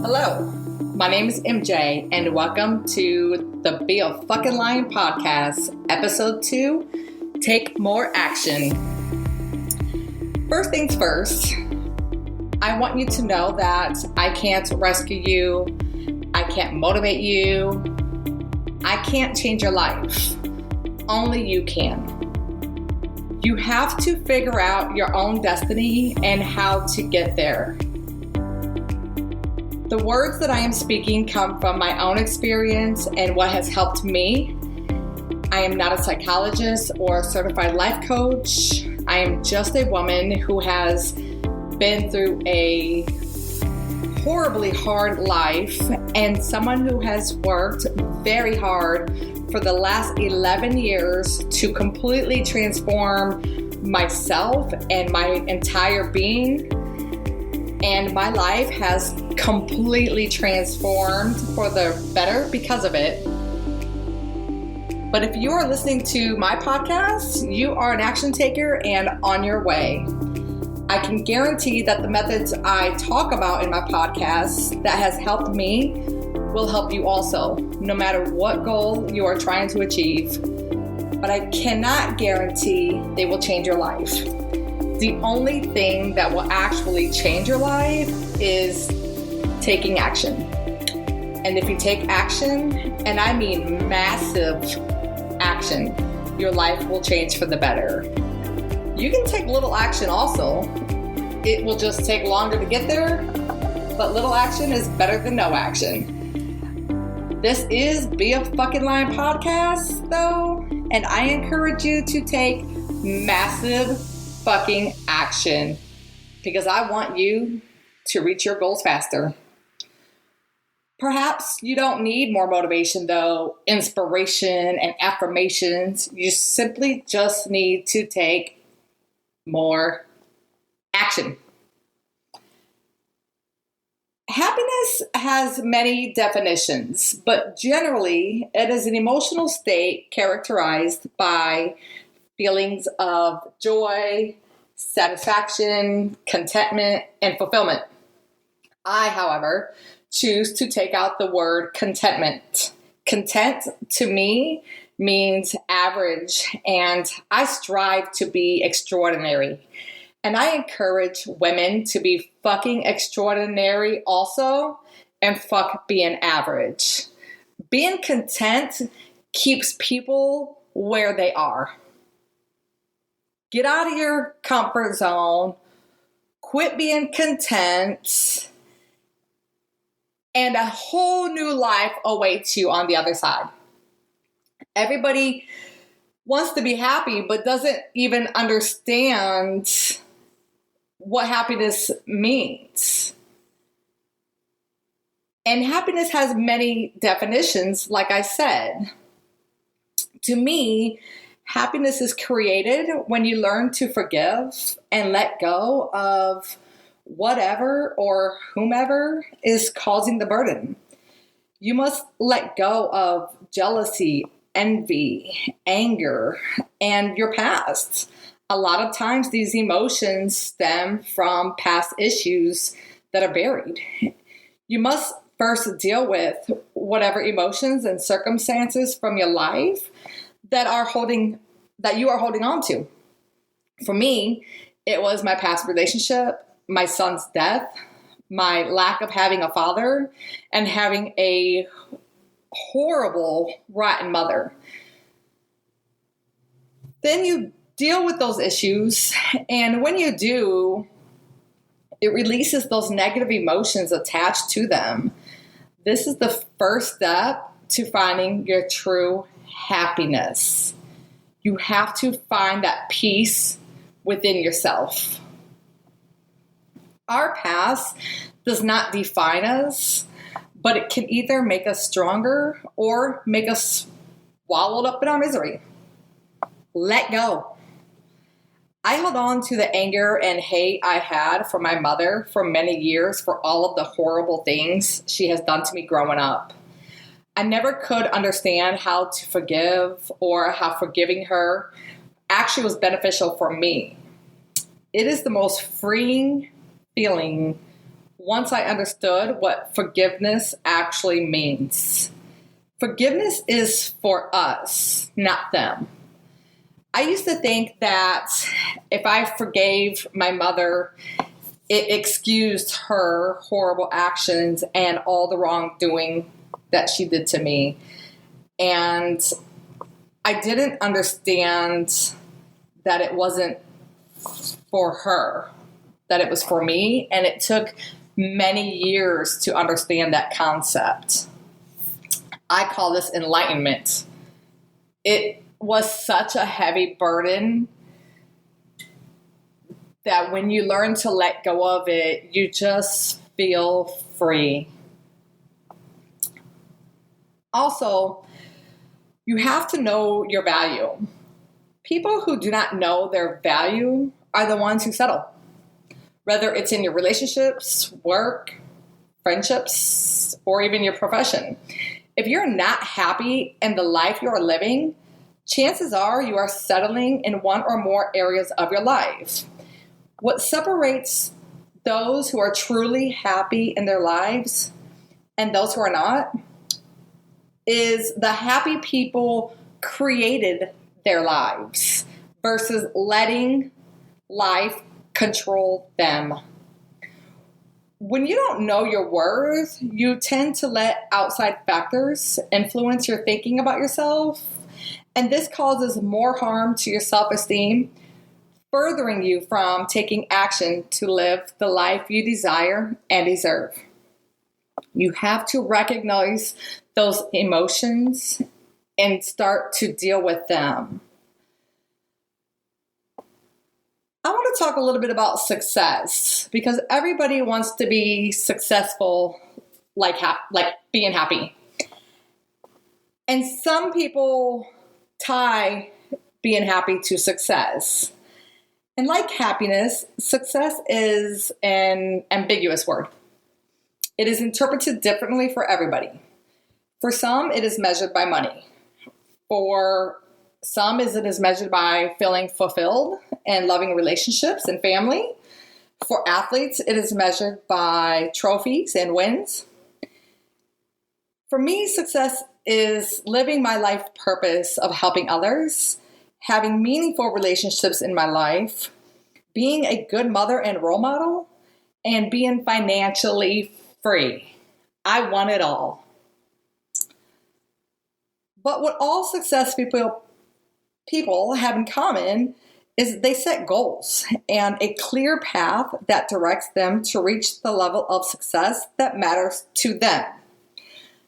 Hello, my name is MJ, and welcome to the Be a Fucking Lion podcast, episode 2, Take More Action. First things first, I want you to know that I can't rescue you, I can't motivate you, I can't change your life. Only you can. You have to figure out your own destiny and how to get there. The words that I am speaking come from my own experience and what has helped me. I am not a psychologist or a certified life coach. I am just a woman who has been through a horribly hard life and someone who has worked very hard for the last 11 years to completely transform myself and my entire being. And my life has completely transformed for the better because of it. But if you are listening to my podcast, you are an action taker and on your way. I can guarantee that the methods I talk about in my podcast that has helped me will help you also, no matter what goal you are trying to achieve. But I cannot guarantee they will change your life. The only thing that will actually change your life is taking action. And if you take action, and I mean massive action, your life will change for the better. You can take little action also. It will just take longer to get there, but little action is better than no action. This is Be a Fucking Lion podcast, though, and I encourage you to take massive fucking action because I want you to reach your goals faster. Perhaps you don't need more motivation though, inspiration and affirmations. You simply just need to take more action. Happiness has many definitions, but generally it is an emotional state characterized by feelings of joy, satisfaction, contentment, and fulfillment. I, however, choose to take out the word contentment. Content to me means average, and I strive to be extraordinary. And I encourage women to be fucking extraordinary also, and fuck being average. Being content keeps people where they are. Get out of your comfort zone, quit being content, and a whole new life awaits you on the other side. Everybody wants to be happy, but doesn't even understand what happiness means. And happiness has many definitions, like I said. To me, happiness is created when you learn to forgive and let go of whatever or whomever is causing the burden. You must let go of jealousy, envy, anger, and your past. A lot of times these emotions stem from past issues that are buried. You must first deal with whatever emotions and circumstances from your life that you are holding on to. For me, it was my past relationship, my son's death, my lack of having a father, and having a horrible, rotten mother. Then you deal with those issues, and when you do, it releases those negative emotions attached to them. This is the first step to finding your true happiness. You have to find that peace within yourself. Our past does not define us, but it can either make us stronger or make us swallowed up in our misery. Let go. I held on to the anger and hate I had for my mother for many years for all of the horrible things she has done to me growing up. I never could understand how to forgive or how forgiving her actually was beneficial for me. It is the most freeing feeling once I understood what forgiveness actually means. Forgiveness is for us, not them. I used to think that if I forgave my mother, it excused her horrible actions and all the wrongdoing that she did to me. And I didn't understand that it wasn't for her, that it was for me. And it took many years to understand that concept. I call this enlightenment. It was such a heavy burden that when you learn to let go of it, you just feel free. Also, you have to know your value. People who do not know their value are the ones who settle. Whether it's in your relationships, work, friendships, or even your profession. If you're not happy in the life you are living, chances are you are settling in one or more areas of your life. What separates those who are truly happy in their lives and those who are not is the happy people created their lives versus letting life control them. When you don't know your worth, you tend to let outside factors influence your thinking about yourself, and this causes more harm to your self-esteem, furthering you from taking action to live the life you desire and deserve. You have to recognize those emotions and start to deal with them. I want to talk a little bit about success because everybody wants to be successful, like being happy. And some people tie being happy to success. And like happiness, success is an ambiguous word. It is interpreted differently for everybody. For some, it is measured by money. For some, it is measured by feeling fulfilled and loving relationships and family. For athletes, it is measured by trophies and wins. For me, success is living my life purpose of helping others, having meaningful relationships in my life, being a good mother and role model, and being financially free. I want it all. But what all successful people have in common is they set goals and a clear path that directs them to reach the level of success that matters to them.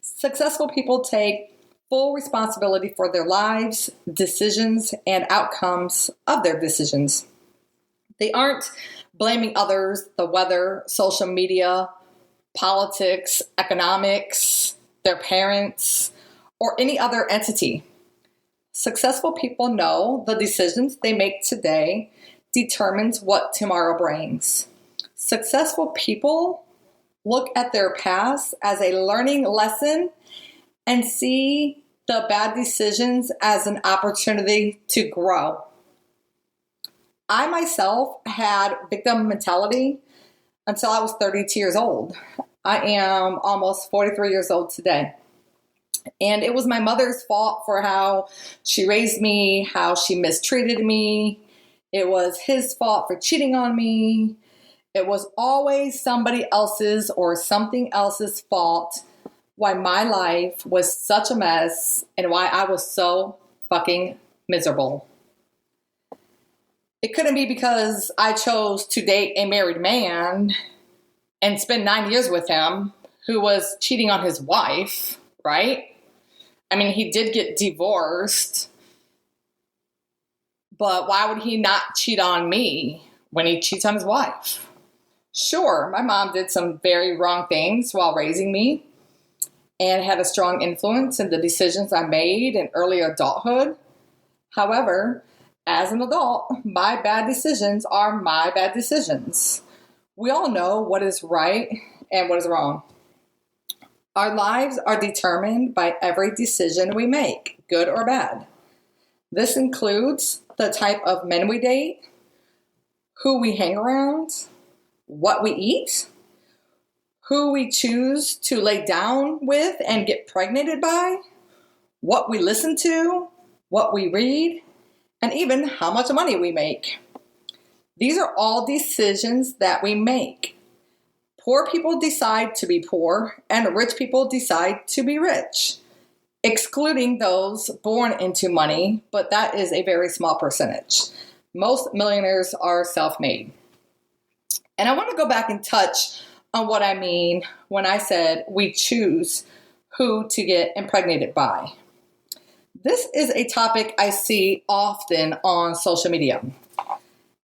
Successful people take full responsibility for their lives, decisions, and outcomes of their decisions. They aren't blaming others, the weather, social media, politics, economics, their parents, or any other entity. Successful people know the decisions they make today determines what tomorrow brings. Successful people look at their past as a learning lesson and see the bad decisions as an opportunity to grow. I myself had victim mentality until I was 32 years old. I am almost 43 years old today. And it was my mother's fault for how she raised me, how she mistreated me. It was his fault for cheating on me. It was always somebody else's or something else's fault why my life was such a mess and why I was so fucking miserable. It couldn't be because I chose to date a married man and spend 9 years with him who was cheating on his wife, right? I mean, he did get divorced, but why would he not cheat on me when he cheats on his wife? Sure, my mom did some very wrong things while raising me and had a strong influence in the decisions I made in early adulthood. However, as an adult, my bad decisions are my bad decisions. We all know what is right and what is wrong. Our lives are determined by every decision we make, good or bad. This includes the type of men we date, who we hang around, what we eat, who we choose to lay down with and get pregnant by, what we listen to, what we read, and even how much money we make. These are all decisions that we make. Poor people decide to be poor, and rich people decide to be rich, excluding those born into money, but that is a very small percentage. Most millionaires are self-made. And I want to go back and touch on what I mean when I said we choose who to get impregnated by. This is a topic I see often on social media.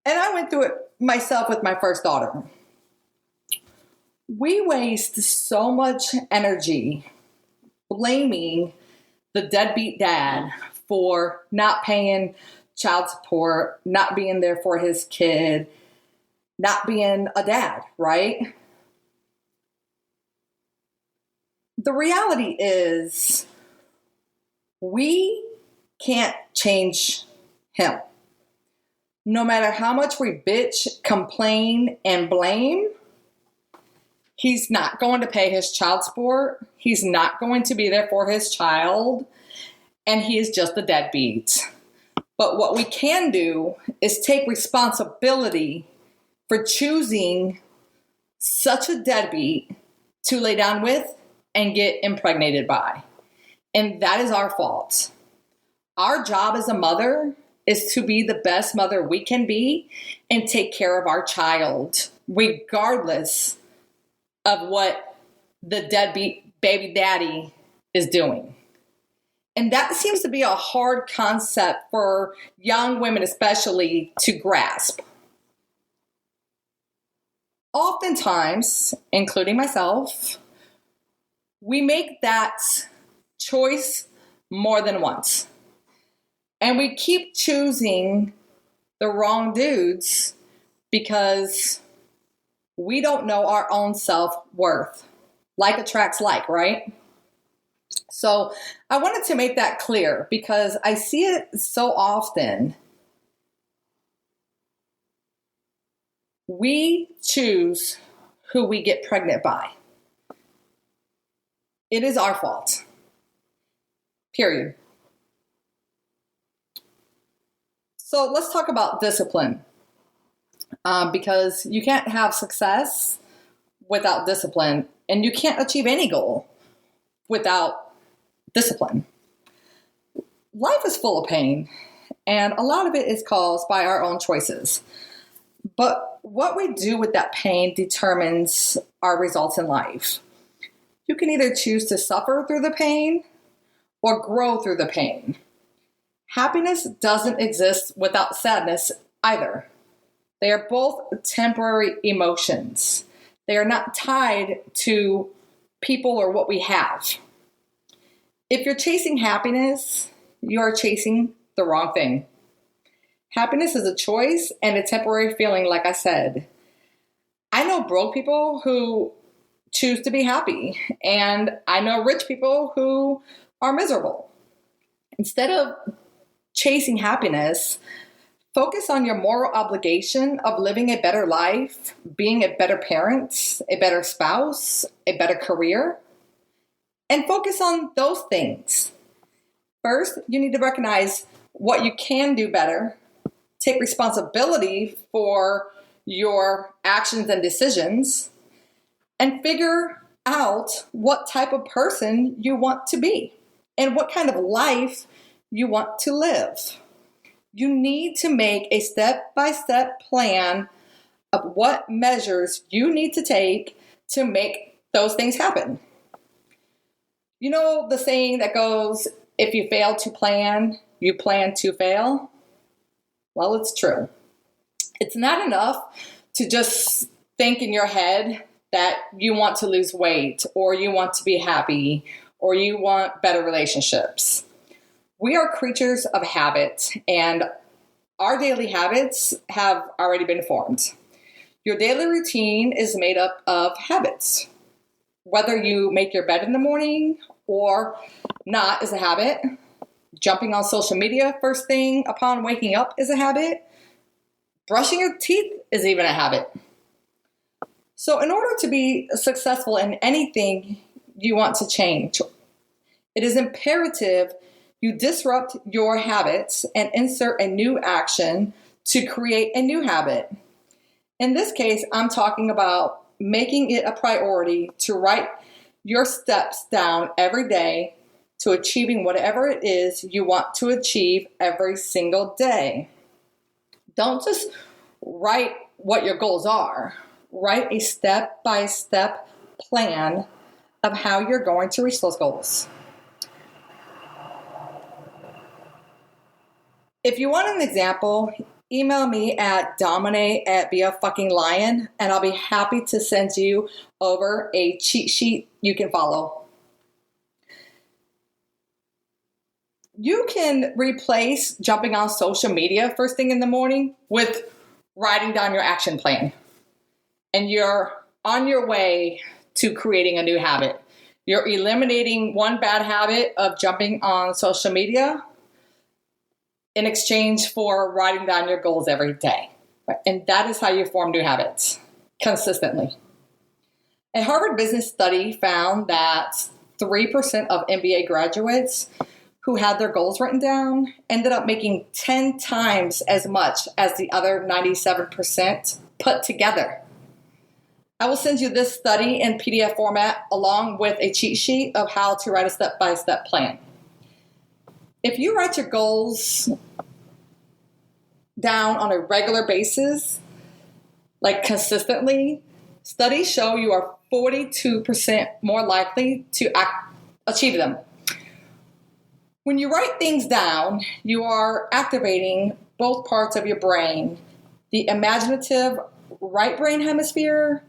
And I went through it myself with my first daughter. We waste so much energy blaming the deadbeat dad for not paying child support, not being there for his kid, not being a dad, right? The reality is we can't change him. No matter how much we bitch, complain, and blame, he's not going to pay his child support. He's not going to be there for his child. And he is just a deadbeat. But what we can do is take responsibility for choosing such a deadbeat to lay down with and get impregnated by. And that is our fault. Our job as a mother is to be the best mother we can be and take care of our child, regardless of what the deadbeat baby daddy is doing. And that seems to be a hard concept for young women, especially, to grasp. Oftentimes, including myself, we make that choice more than once. And we keep choosing the wrong dudes because we don't know our own self-worth. Like attracts like, right? So I wanted to make that clear because I see it so often. We choose who we get pregnant by. It is our fault. Period. So let's talk about discipline. Because you can't have success without discipline, and you can't achieve any goal without discipline. Life is full of pain, and a lot of it is caused by our own choices. But what we do with that pain determines our results in life. You can either choose to suffer through the pain or grow through the pain. Happiness doesn't exist without sadness either. They are both temporary emotions. They are not tied to people or what we have. If you're chasing happiness, you are chasing the wrong thing. Happiness is a choice and a temporary feeling, like I said. I know broke people who choose to be happy, and I know rich people who are miserable. Instead of chasing happiness, focus on your moral obligation of living a better life, being a better parent, a better spouse, a better career, and focus on those things. First, you need to recognize what you can do better, take responsibility for your actions and decisions, and figure out what type of person you want to be and what kind of life you want to live. You need to make a step-by-step plan of what measures you need to take to make those things happen. You know the saying that goes, if you fail to plan, you plan to fail? Well, it's true. It's not enough to just think in your head that you want to lose weight or you want to be happy or you want better relationships. We are creatures of habit, and our daily habits have already been formed. Your daily routine is made up of habits. Whether you make your bed in the morning or not is a habit. Jumping on social media first thing upon waking up is a habit. Brushing your teeth is even a habit. So in order to be successful in anything you want to change, it is imperative you disrupt your habits and insert a new action to create a new habit. In this case, I'm talking about making it a priority to write your steps down every day to achieving whatever it is you want to achieve every single day. Don't just write what your goals are. Write a step-by-step plan of how you're going to reach those goals. If you want an example, email me at domine@beafuckinglion, and I'll be happy to send you over a cheat sheet you can follow. You can replace jumping on social media first thing in the morning with writing down your action plan. And you're on your way to creating a new habit. You're eliminating one bad habit of jumping on social media in exchange for writing down your goals every day. And that is how you form new habits consistently. A Harvard business study found that 3% of MBA graduates who had their goals written down ended up making 10 times as much as the other 97% put together. I will send you this study in PDF format along with a cheat sheet of how to write a step-by-step plan. If you write your goals down on a regular basis, like consistently, studies show you are 42% more likely to achieve them. When you write things down, you are activating both parts of your brain, the imaginative right brain hemisphere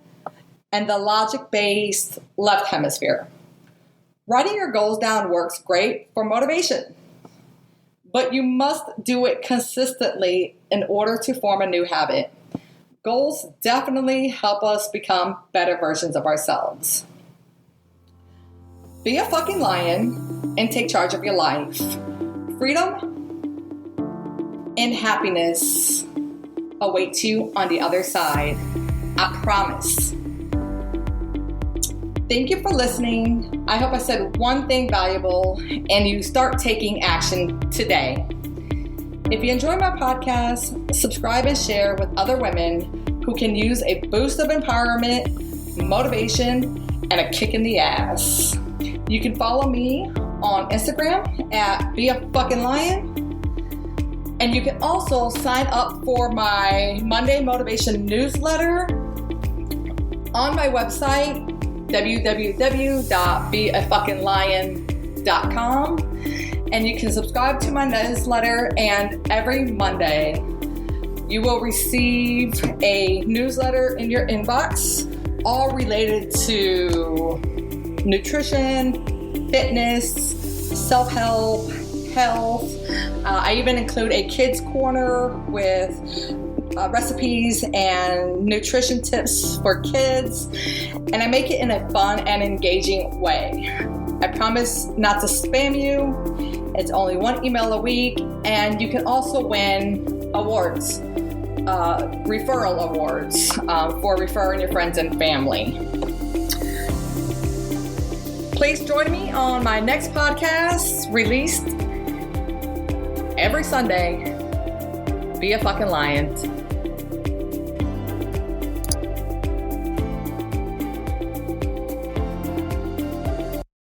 and the logic-based left hemisphere. Writing your goals down works great for motivation, but you must do it consistently in order to form a new habit. Goals definitely help us become better versions of ourselves. Be a fucking lion and take charge of your life. Freedom and happiness await you on the other side. I promise. Thank you for listening. I hope I said one thing valuable and you start taking action today. If you enjoy my podcast, subscribe and share with other women who can use a boost of empowerment, motivation, and a kick in the ass. You can follow me on Instagram at beafuckinglion. And you can also sign up for my Monday Motivation newsletter on my website, www.beafuckinglion.com, and you can subscribe to my newsletter, and every Monday you will receive a newsletter in your inbox, all related to nutrition, fitness, self-help, health. I even include a kids corner with recipes and nutrition tips for kids, and I make it in a fun and engaging way. I promise not to spam you. It's only one email a week, and you can also win awards, referral awards for referring your friends and family. Please join me on my next podcast, released every Sunday. Be a fucking lion.